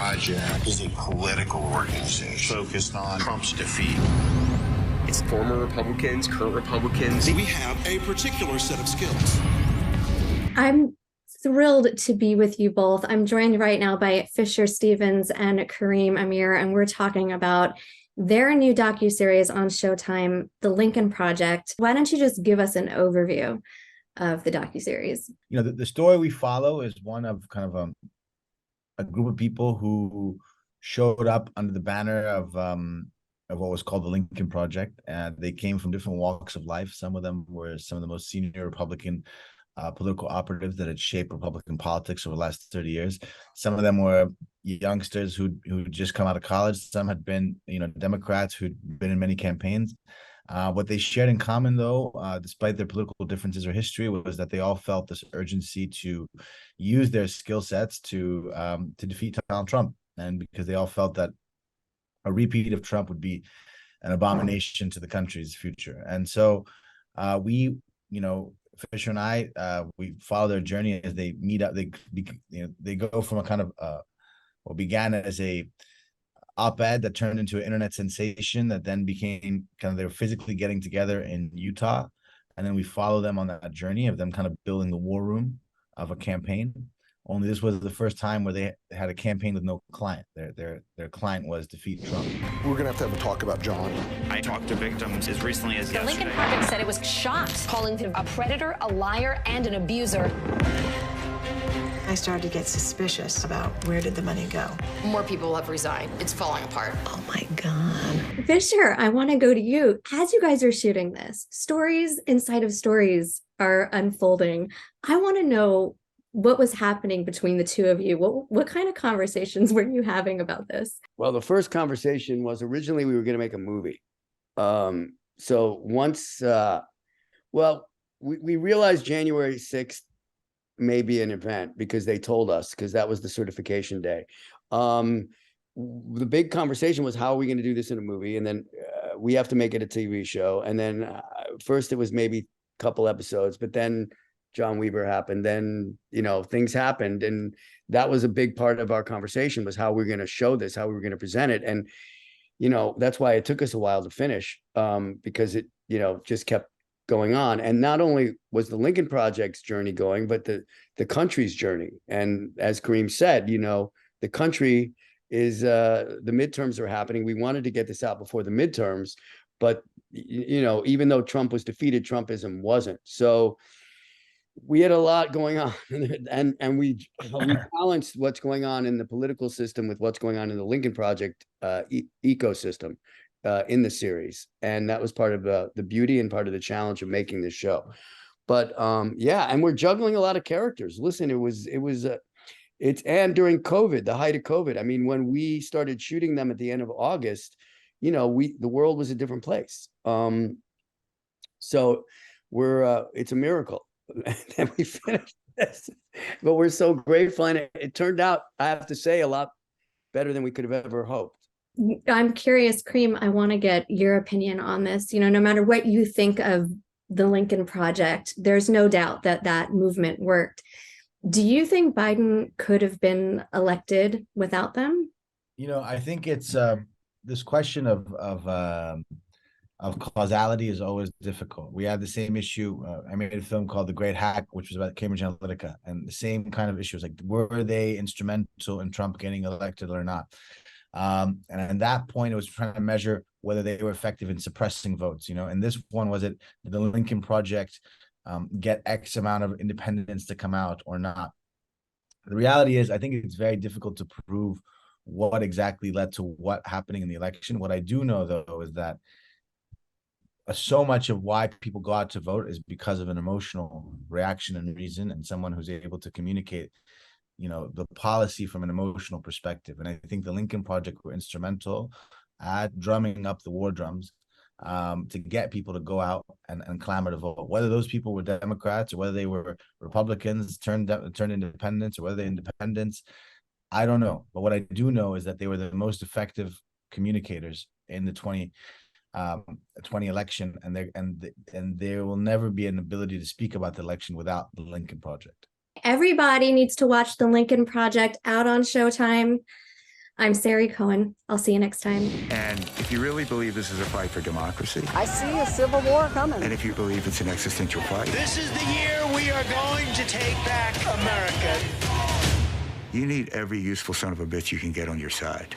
Project is a political organization focused on Trump's defeat. It's former Republicans, current Republicans. We have a particular set of skills. I'm thrilled to be with you both. I'm joined right now by Fisher Stevens and Karim Amer, and we're talking about their new docuseries on Showtime, The Lincoln Project. Why don't you just give us an overview of the docuseries? You know, the story we follow is one of kind of a group of people who showed up under the banner of what was called the Lincoln Project. And they came from different walks of life. Some of them were some of the most senior Republican political operatives that had shaped Republican politics over the last 30 years. Some of them were youngsters who just come out of college. Some had been, Democrats who'd been in many campaigns. What they shared in common, though, despite their political differences or history, was that they all felt this urgency to use their skill sets to defeat Donald Trump. And because they all felt that a repeat of Trump would be an abomination to the country's future. And so Fisher and I, we follow their journey as they meet up. They go from a kind of what began as a op-ed that turned into an internet sensation that then became kind of they were physically getting together in Utah, and then we follow them on that journey of them kind of building the war room of a campaign. Only this was the first time where they had a campaign with no client. Their client was defeat Trump. We're going to have a talk about John. I talked to victims as recently as yesterday. The Lincoln Project said it was shocked, calling him a predator, a liar, and an abuser. I started to get suspicious about where did the money go. More people have resigned. It's falling apart. Oh my God. Fisher, I want to go to you. As you guys are shooting this, stories inside of stories are unfolding. I want to know what was happening between the two of you. What kind of conversations were you having about this? Well, the first conversation was originally we were going to make a movie. So once, we realized January 6th may be an event because they told us, because that was the certification day. The big conversation was, how are we going to do this in a movie? And then we have to make it a TV show. And then first it was maybe a couple episodes, but then John Weaver happened. Then, things happened. And that was a big part of our conversation, was how we're going to show this, how we were going to present it. And, that's why it took us a while to finish, because it, just kept going on. And not only was the Lincoln Project's journey going, but the country's journey. And as Karim said, the country is, the midterms are happening. We wanted to get this out before the midterms, but, even though Trump was defeated, Trumpism wasn't. So we had a lot going on, and we balanced what's going on in the political system with what's going on in the Lincoln Project ecosystem in the series. And that was part of the beauty and part of the challenge of making this show. But and we're juggling a lot of characters. Listen, and during COVID, the height of COVID. I mean, when we started shooting them at the end of August, the world was a different place. So it's a miracle that we finished this, but we're so grateful. And it turned out, I have to say, a lot better than we could have ever hoped. I'm curious, Karim, I want to get your opinion on this. No matter what you think of the Lincoln Project, there's no doubt that movement worked. Do you think Biden could have been elected without them? I think it's this question of causality is always difficult. We had the same issue. I made a film called The Great Hack, which was about Cambridge Analytica, and the same kind of issues, like, were they instrumental in Trump getting elected or not? And at that point, it was trying to measure whether they were effective in suppressing votes. And this one was, it the Lincoln Project get X amount of independents to come out or not? The reality is, I think it's very difficult to prove what exactly led to what happening in the election. What I do know, though, is that so much of why people go out to vote is because of an emotional reaction and reason, and someone who's able to communicate, the policy from an emotional perspective. And I think the Lincoln Project were instrumental at drumming up the war drums to get people to go out and clamor to vote. Whether those people were Democrats or whether they were Republicans turned independents, or whether they're independents, I don't know. But what I do know is that they were the most effective communicators in the 2020 election, and there will never be an ability to speak about the election without the Lincoln Project. Everybody needs to watch the Lincoln Project, out on Showtime. I'm Sari Cohen. I'll see you next time. And if you really believe this is a fight for democracy, I see a civil war coming. and if you believe it's an existential fight, this is the year we are going to take back America. you need every useful son of a bitch you can get on your side.